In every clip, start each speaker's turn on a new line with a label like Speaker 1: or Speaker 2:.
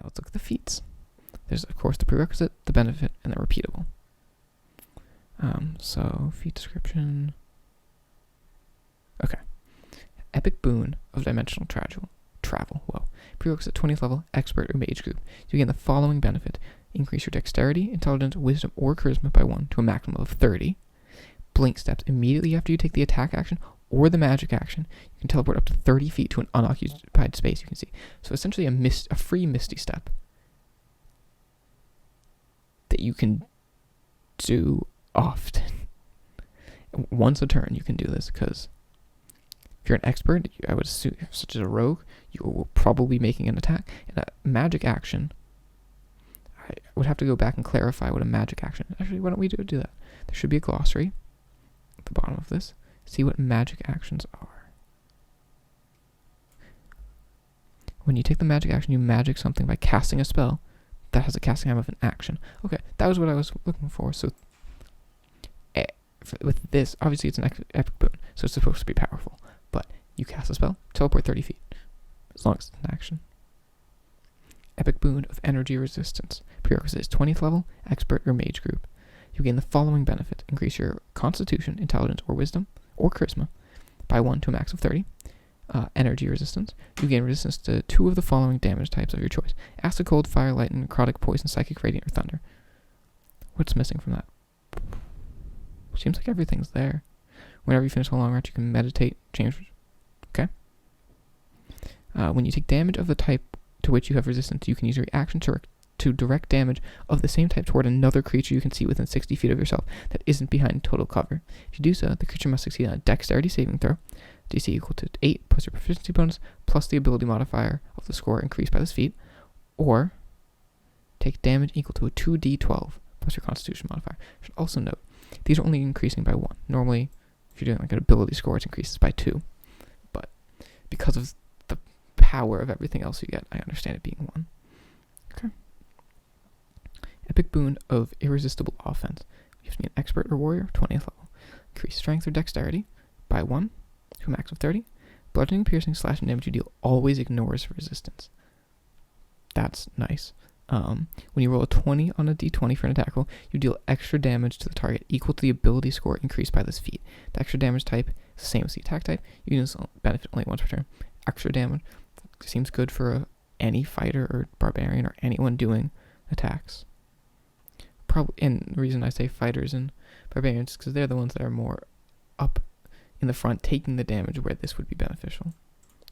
Speaker 1: let's look at the feats. There's, of course, the prerequisite, the benefit, and the repeatable. So, feat description. Okay. Epic Boon of Dimensional Travel. Whoa. Prerequisite 20th level, expert or mage group. You gain the following benefit. Increase your dexterity, intelligence, wisdom, or charisma by 1 to a maximum of 30. Blink steps immediately after you take the attack action or the magic action. You can teleport up to 30 feet to an unoccupied space you can see. So essentially a free Misty Step that you can do often. Once a turn you can do this, because if you're an expert, I would assume, such as a rogue, you will probably be making an attack. And a magic action, I would have to go back and clarify what a magic action is. Actually, why don't we do that? There should be a glossary at the bottom of this. See what magic actions are. When you take the magic action, you magic something by casting a spell that has a casting time of an action. Okay, that was what I was looking for. So with this, obviously it's an epic boon, so it's supposed to be powerful. But you cast a spell, teleport 30 feet, as long as it's an action. Epic Boon of Energy Resistance. Prerequisite is 20th level, expert or mage group. You gain the following benefit. Increase your constitution, intelligence, or wisdom, or charisma by 1 to a max of 30. Energy resistance. You gain resistance to 2 of the following damage types of your choice. Acid, cold, fire, lightning, necrotic, poison, psychic, radiant, or thunder. What's missing from that? Seems like everything's there. Whenever you finish a long rest, you can meditate, change. Okay. When you take damage of the type to which you have resistance, you can use your reaction to direct damage of the same type toward another creature you can see within 60 feet of yourself that isn't behind total cover. If you do so, the creature must succeed on a dexterity saving throw, DC equal to 8 plus your proficiency bonus plus the ability modifier of the score increased by this feat, or take damage equal to a 2d12 plus your constitution modifier. You should also note, these are only increasing by 1. Normally, if you're doing like an ability score, it increases by 2. But because of the power of everything else you get, I understand it being 1. Okay. Epic Boon of Irresistible Offense. You have to be an expert or warrior, 20th level. Increase strength or dexterity by 1 to a max of 30. Bludgeoning, piercing, slashing damage you deal always ignores resistance. That's nice. When you roll a 20 on a d20 for an attack roll, you deal extra damage to the target equal to the ability score increased by this feat. The extra damage type is the same as the attack type. You can benefit only once per turn. Extra damage seems good for any fighter or barbarian or anyone doing attacks. And the reason I say fighters and barbarians is because they're the ones that are more up in the front, taking the damage where this would be beneficial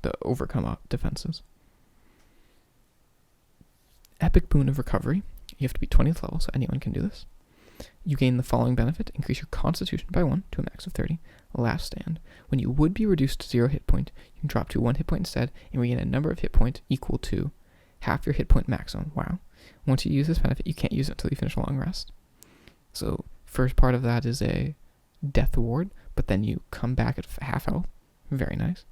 Speaker 1: to overcome defenses. Epic Boon of Recovery. You have to be 20th level, so anyone can do this. You gain the following benefit. Increase your constitution by 1 to a max of 30. Last stand. When you would be reduced to 0 hit point, you can drop to 1 hit point instead and regain a number of hit points equal to half your hit point maximum. Wow. Once you use this benefit, you can't use it until you finish a long rest. So, first part of that is a death ward, but then you come back at half health. Very nice.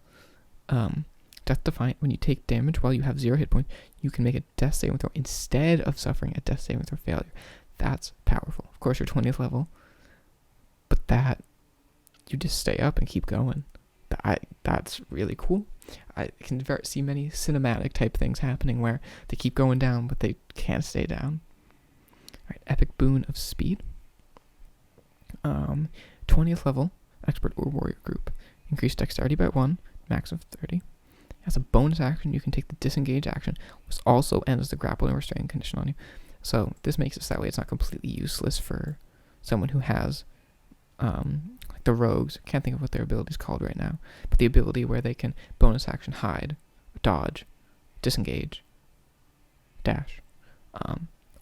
Speaker 1: Death Defiant, when you take damage while you have 0 hit points, you can make a death saving throw instead of suffering a death saving throw failure. That's powerful. Of course, you're 20th level, but that, you just stay up and keep going. That's really cool. I can see many cinematic type things happening where they keep going down, but they can't stay down. Alright, Epic Boon of Speed. 20th level, expert or warrior group. Increase dexterity by 1, max of 30. As a bonus action, you can take the disengage action, which also ends the grapple and restrain condition on you. So this makes it so that way it's not completely useless for someone who has, like the rogues. I can't think of what their ability is called right now, but the ability where they can bonus action hide, dodge, disengage, dash.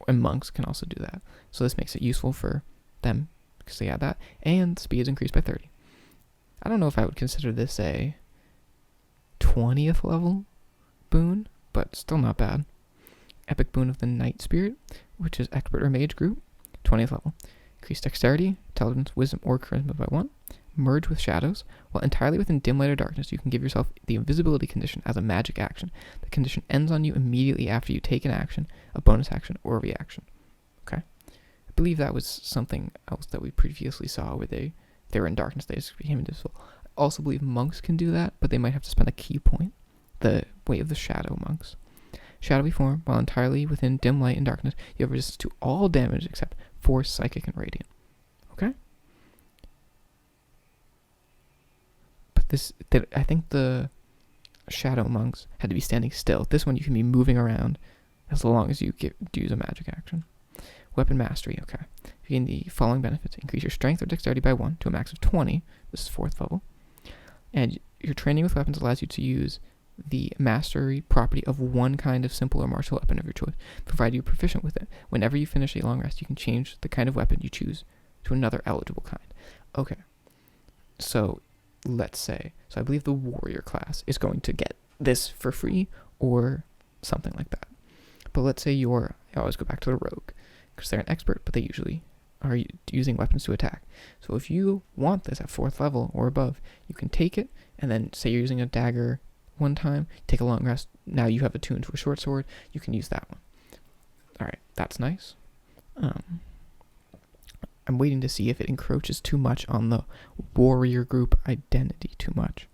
Speaker 1: And monks can also do that. So this makes it useful for them because they have that, and speed is increased by 30. I don't know if I would consider this a 20th level boon, but still not bad. Epic Boon of the Night Spirit, which is expert or mage group, 20th level. Increase dexterity, intelligence, wisdom, or charisma by 1. Merge with shadows. While entirely within dim light or darkness, you can give yourself the invisibility condition as a magic action. The condition ends on you immediately after you take an action, a bonus action, or a reaction. Okay? I believe that was something else that we previously saw where they were in darkness, they just became invisible. I also believe monks can do that, but they might have to spend a key point. The Way of the Shadow monks. shadowy form, while entirely within dim light and darkness, you have resistance to all damage except force, psychic, and radiant. Okay? But I think the shadow monks had to be standing still. This one you can be moving around as long as you use a magic action. Weapon mastery, okay. You gain the following benefits. Increase your strength or dexterity by 1 to a max of 20. This is 4th level. And your training with weapons allows you to use the mastery property of one kind of simple or martial weapon of your choice, provided you're proficient with it. Whenever you finish a long rest, you can change the kind of weapon you choose to another eligible kind. Okay. So, let's say, I believe the warrior class is going to get this for free or something like that. But let's say I always go back to the rogue, because they're an expert, but they usually are using weapons to attack. So if you want this at 4th level or above, you can take it, and then say you're using a dagger one time, take a long rest, now you have attuned to a short sword, you can use that one. Alright, that's nice. I'm waiting to see if it encroaches too much on the warrior group identity too much.